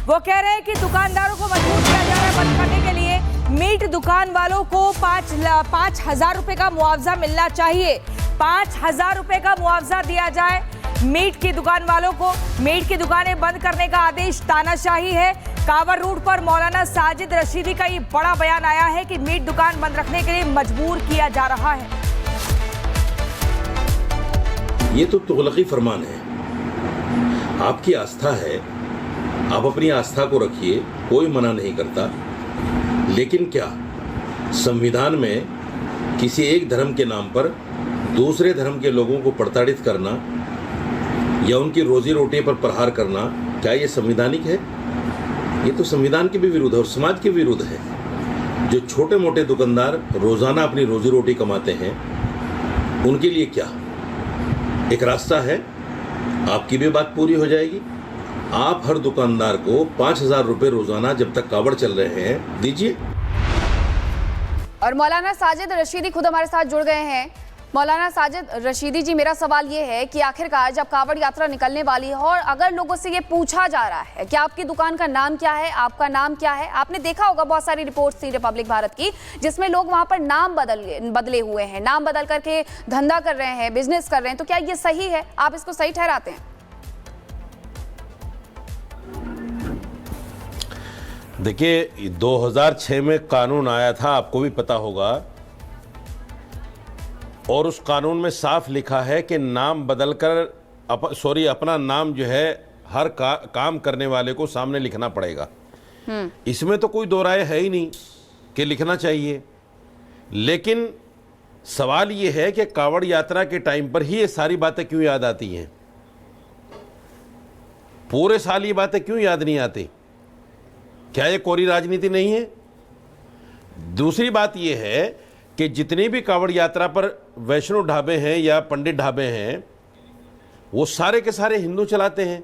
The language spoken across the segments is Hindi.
वो कह रहे हैं कि दुकानदारों को मजबूर किया जा रहा है बंद करने के लिए। मीट दुकान वालों को 5,000 रुपए का मुआवजा मिलना चाहिए। 5,000 रुपए का मुआवजा दिया जाए मीट की दुकान वालों को। मीट की दुकानें बंद करने का आदेश तानाशाही है। कांवड़ रूट पर मौलाना साजिद रशीदी का ये बड़ा बयान आया है कि मीट दुकान बंद रखने के लिए मजबूर किया जा रहा है। ये तो तुगलकी फरमान है। आपकी आस्था है, आप अपनी आस्था को रखिए, कोई मना नहीं करता। लेकिन क्या संविधान में किसी एक धर्म के नाम पर दूसरे धर्म के लोगों को प्रताड़ित करना या उनकी रोजी रोटी पर प्रहार करना, क्या ये संवैधानिक है? ये तो संविधान के भी विरुद्ध है और समाज के विरुद्ध है। जो छोटे मोटे दुकानदार रोजाना अपनी रोजी रोटी कमाते हैं, उनके लिए क्या एक रास्ता है? आपकी भी बात पूरी हो जाएगी। आप हर दुकानदार को 5,000 रुपए रोजाना जब तक कावड़ चल रहे हैं दीजिए। और मौलाना साजिद रशीदी खुद हमारे साथ जुड़ गए हैं। मौलाना साजिद रशीदी जी, मेरा सवाल ये है कि आखिरकार जब कावड़ यात्रा निकलने वाली है और अगर लोगों से ये पूछा जा रहा है कि आपकी दुकान का नाम क्या है, आपका नाम क्या है, आपने देखा होगा बहुत सारी रिपोर्ट्स थी रिपब्लिक भारत की जिसमें लोग वहां पर नाम बदले हुए हैं, नाम बदल करके धंधा कर रहे हैं, बिजनेस कर रहे हैं, तो क्या ये सही है? आप इसको सही ठहराते हैं? देखिए, 2006 में कानून आया था, आपको भी पता होगा, और उस कानून में साफ लिखा है कि नाम बदलकर अपना नाम जो है हर काम करने वाले को सामने लिखना पड़ेगा। इसमें तो कोई दो राय है ही नहीं कि लिखना चाहिए। लेकिन सवाल ये है कि कावड़ यात्रा के टाइम पर ही ये सारी बातें क्यों याद आती हैं? पूरे साल ये बातें क्यों याद नहीं आती? क्या ये कोरी राजनीति नहीं है? दूसरी बात ये है कि जितनी भी कावड़ यात्रा पर वैष्णो ढाबे हैं या पंडित ढाबे हैं, वो सारे के सारे हिंदू चलाते हैं।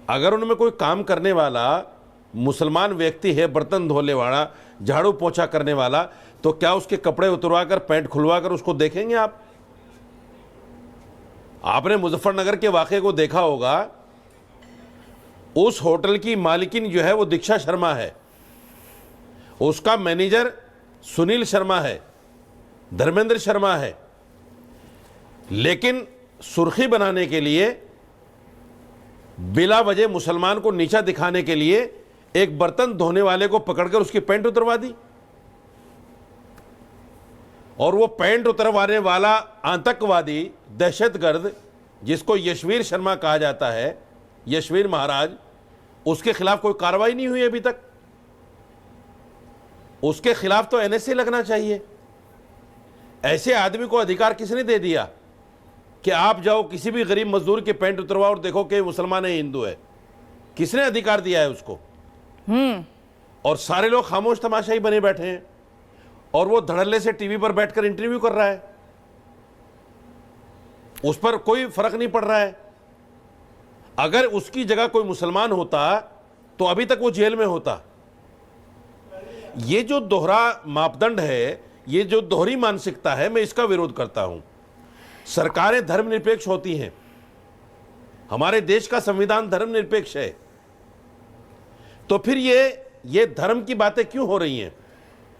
अगर उनमें कोई काम करने वाला मुसलमान व्यक्ति है, बर्तन धोने वाला, झाड़ू पोछा करने वाला, तो क्या उसके कपड़े उतरवा कर, पैंट खुलवा कर उसको देखेंगे आप? आपने मुजफ्फरनगर के वाक़े को देखा होगा। उस होटल की मालिकिन जो है वो दीक्षा शर्मा है, उसका मैनेजर सुनील शर्मा है, धर्मेंद्र शर्मा है। लेकिन सुर्खी बनाने के लिए, बिला वजह मुसलमान को नीचा दिखाने के लिए एक बर्तन धोने वाले को पकड़कर उसकी पैंट उतरवा दी। और वो पैंट उतरवाने वाला आतंकवादी, दहशतगर्द, जिसको यशवीर शर्मा कहा जाता है, यशवीर महाराज, उसके खिलाफ कोई कार्रवाई नहीं हुई अभी तक। उसके खिलाफ तो एनएसए लगना चाहिए। ऐसे आदमी को अधिकार किसने दे दिया कि आप जाओ किसी भी गरीब मजदूर के पैंट उतरवाओ और देखो कि मुसलमान है, हिंदू है? किसने अधिकार दिया है उसको? और सारे लोग खामोश तमाशाई बने बैठे हैं और वो धड़ल्ले से टीवी पर बैठकर इंटरव्यू कर रहा है। उस पर कोई फर्क नहीं पड़ रहा है। अगर उसकी जगह कोई मुसलमान होता तो अभी तक वो जेल में होता। ये जो दोहरा मापदंड है, ये जो दोहरी मानसिकता है, मैं इसका विरोध करता हूं। सरकारें धर्मनिरपेक्ष होती हैं, हमारे देश का संविधान धर्मनिरपेक्ष है, तो फिर ये धर्म की बातें क्यों हो रही हैं?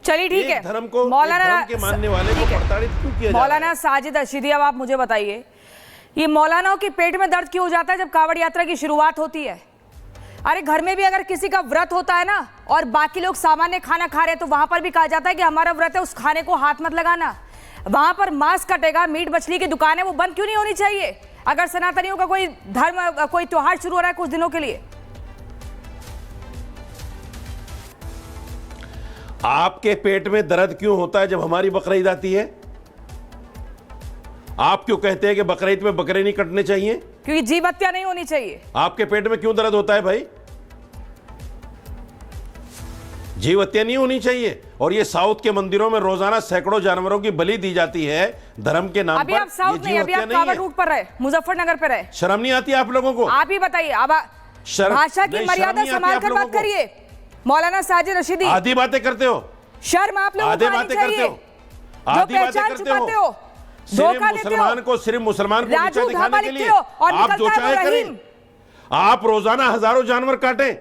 चलिए ठीक है, धर्म को, मौलाना धर्म के मानने वाले को प्रताड़ित क्यों किया जा रहा है? मौलाना साजिद रशीदी, अब आप मुझे बताइए, ये मौलानाओं के पेट में दर्द क्यों हो जाता है जब कावड़ यात्रा की शुरुआत होती है? अरे घर में भी अगर किसी का व्रत होता है ना और बाकी लोग सामान्य खाना खा रहे हैं तो वहां पर भी कहा जाता है कि हमारा व्रत है, उस खाने को हाथ मत लगाना। वहां पर मांस कटेगा, मीट मछली की दुकान है, वो बंद क्यों नहीं होनी चाहिए? अगर सनातनियों का कोई धर्म, कोई त्योहार शुरू हो रहा है कुछ दिनों के लिए। आपके पेट में दर्द क्यों होता है जब हमारी बकरीद आती है? आप क्यों कहते हैं कि बकरीद में बकरे नहीं कटने चाहिए? क्योंकि जीव हत्या नहीं होनी चाहिए। आपके पेट में क्यों दर्द होता है भाई? जीव हत्या नहीं होनी चाहिए। और ये साउथ के मंदिरों में रोजाना सैकड़ों जानवरों की बलि दी जाती है धर्म के नाम पर। अभी आप साउथ नहीं, अभी आप कावड़ रूट पर रहे, मुजफ्फरनगर पे रहे। शर्म नहीं आती आप लोगों को? आप ही बताइए, अब भाषा की मर्यादा संभाल कर बात करिए। मौलाना साजिद रशीदी, आधी बातें करते हो, शर्म आप लोगों को आनी चाहिए। आधी बातें करते हो, सिर्फ मुसलमान को नीचा दिखाने के लिए आप जो चाहे करें। आप रोजाना हजारों जानवर काटें,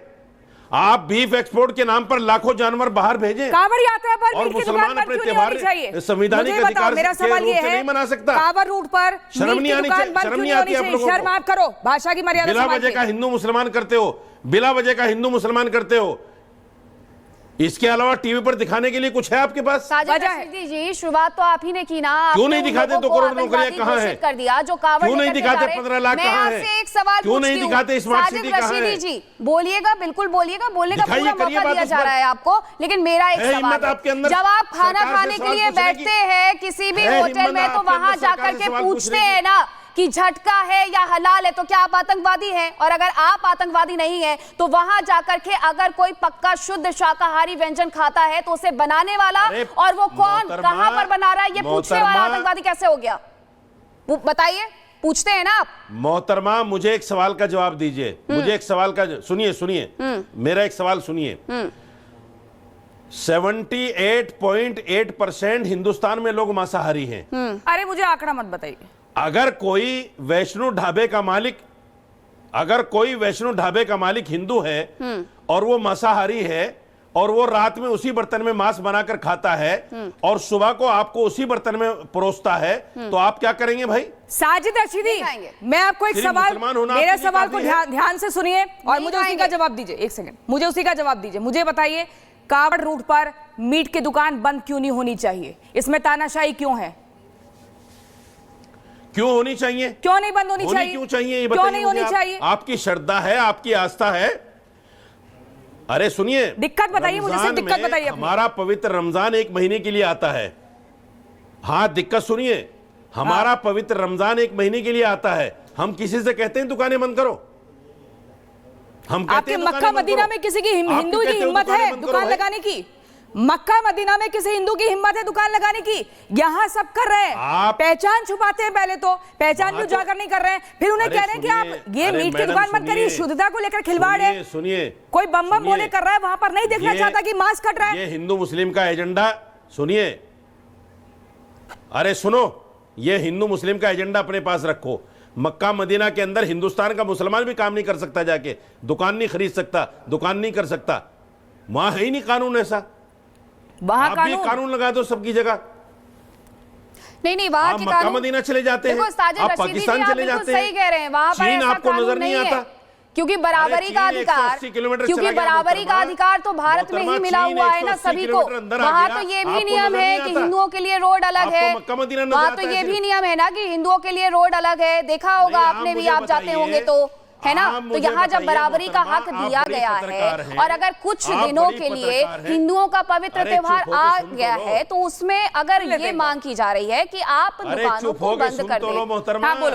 आप बीफ एक्सपोर्ट के नाम पर लाखों जानवर बाहर भेजें कांवड़ यात्रा पर और मीट की दुकान मुसलमान बंद अपने क्यों नहीं होनी त्योहार चाहिए? संवैधानिक मुझे बताओ, अधिकार मेरा के सवाल रूप ये से है, नहीं मना सकता। कांवड़ रूट पर शर्म मीट नहीं की आनी दुकान चाहिए, बंद शर्म क्यों नहीं नहीं आती होनी आप चाहिए? लोगों शर्म को। आप करो, भाषा की मर्यादा बिला संभाल वजह के। का हिंदू मुसलमान करते हो, बिला वजह का हिंदू मुसलमान करते हो। इसके अलावा टीवी पर दिखाने के लिए कुछ है आपके पास? साजिद वजह है। रशीदी जी, शुरुआत तो आप ही ने की ना। क्यों आपने नहीं उन दिखाते लोगों तो को करोड़ नौकरियां आतंकवादी कहाँ घोषित हैं? कर दिया जो कांवड़ क्यों नहीं लेकर के दिखाते जा रहे? 15 लाख मैं कहाँ आपसे हैं? एक सवाल क्यों नहीं पूछती हूँ। दिखाते स्मार्ट साजिद सिटी कहाँ रशीदी है? जी, बोलिएगा, बिल्कुल बोलिएगा, बोलने का दिखाइए, पूरा करिए मौका बात दिया उस जा पर। रहा है आपको। लेकिन मेरा एक है सवाल हिम्मत है, आपके अंदर जब आप खाना सरकार से खाने के सवाल लिए पूछने की? बैठते हैं किसी भी है होटल हिम्मत में, तो आपके वहां अंदर जाकर सरकार से के सवाल पूछते पूछने की? हैं ना कि झटका है या हलाल है, तो क्या आप आतंकवादी हैं? और अगर आप आतंकवादी नहीं है तो वहां जाकर के अगर कोई पक्का शुद्ध शाकाहारी व्यंजन खाता है तो उसे बनाने वाला अरे और वो कौन, मोहतरमा, कहां पर बना रहा है, ये पूछने वाला मोहतरमा, आतंकवादी कैसे हो गया? वो बताइए, पूछते हैं ना आप। मोहतरमा, मुझे एक सवाल का जवाब दीजिए। मुझे एक सवाल का सुनिए, मेरा एक सवाल सुनिए। 78.8% हिंदुस्तान में लोग मांसाहारी हैं। अरे मुझे आंकड़ा मत बताइए। अगर कोई वैष्णो ढाबे का मालिक हिंदू है और वो मांसाहारी है और वो रात में उसी बर्तन में मांस बनाकर खाता है और सुबह को आपको उसी बर्तन में परोसता है, तो आप क्या करेंगे भाई? साजिद रशीदी, नहीं खाएंगे। मैं आपको एक सिर्फ सवाल, मुसलमान होना मेरे आपके लिए सवाल को काफी है? ध्यान से सुनिए और नहीं मुझे उसी का खाएंगे। जवाब दीजिए। एक सेकंड, मुझे उसी का जवाब दीजिए। मुझे बताइए, कावड़ रूट पर मीट की दुकान बंद क्यों नहीं होनी चाहिए? इसमें तानाशाही क्यों है? क्यों होनी चाहिए? क्यों नहीं बंद होनी चाहिए? क्यों चाहिए ये क्यों बताइए नहीं मुझे होनी आप। चाहिए? आपकी श्रद्धा है, आपकी आस्था है। अरे सुनिए, दिक्कत बताइए मुझे, सिर्फ रमजान दिक्कत में बताइए अपनी। हमारा पवित्र रमजान 1 महीने के लिए आता है। हाँ, दिक्कत सुनिए, हमारा पवित्र रमजान 1 महीने के लिए आता है। हम किसी से कहते हैं दुकानें बंद करो? हम कहते आपके हैं दुकानें मक्का बंद मदीना करो? में किसी की आप क्यों हिंदू की कहते हो हिम्मत दुकानें है बंद करो दुकान भाई? लगाने की? मक्का मदीना में किसी हिंदू की हिम्मत है दुकान लगाने की? यहाँ सब कर रहे हैं, आप- पहचान छुपाते हैं। पहले तो पहचान हाँ, को तो- जाकर नहीं कर रहे हैं, फिर उन्हें अरे कह रहे हैं कि आप सुनिए, ये अरे मीट की मैडम दुकान मत करिए, सुनिए, शुद्धता को लेकर खिलवाड़ है। सुनिए, कोई बम बम सुनिए, बोले कर रहा है, वहां पर नहीं देखना ये- चाहता कि मांस कट रहा है। ये हिंदू मुस्लिम का एजेंडा, सुनिए, अरे सुनो, ये हिंदू मुस्लिम का एजेंडा अपने पास रखो। मक्का मदीना के अंदर हिंदुस्तान का मुसलमान भी काम नहीं कर सकता, जाके दुकान नहीं खरीद सकता, दुकान नहीं कर सकता। वहां है ही नहीं कानून ऐसा। वहां आप भी कानून लगा दो सबकी जगह। नहीं, वहां आप के मक्का कानून, मदीना चले जाते हैं, देखो साजिद आप रशीदी जी, पाकिस्तान आप चले बिल्कुल जाते सही कह रहे हैं, वहां पर चीन ऐसा आपको कानून नजर नहीं है। आता। क्योंकि बराबरी का चीन अधिकार, 180 किलोमीटर क्योंकि चला गया बराबरी का मोहतरमा। अधिकार तो भारत में ही मोहतरमा, मिला चीन हुआ है ना 180 सभी को। किलोमीटर अंदर आ वहां गया, तो ये भी आपको नियम नजर है नहीं कि आता। हिंदुओं के लिए रोड अलग आपको है। मक्का मदीना नजर वहां आता तो है ये भी सिर्फ। नियम है ना कि हिंदुओं के लिए रोड अलग है। देखा होगा नहीं, आपने आप भी, मुझे आप जाते बताइए, होंगे तो, है ना? आप तो मुझे यहाँ जब बताइए, बराबरी का हक मोहतरमा, दिया आप बड़ी गया पत्रकार है हैं, और अगर कुछ आप दिनों बड़ी के लिए पत्रकार हैं। हिंदुओं का पवित्र अरे त्योहार चुप होके आ सुन तो गया लो। है, तो उसमें अगर लेते ये हैं। मांग की जा रही है कि आप अरे दुकानों चुप को होके बंद सुन कर तो लो दें। मोहतरमा। हाँ, बोलो।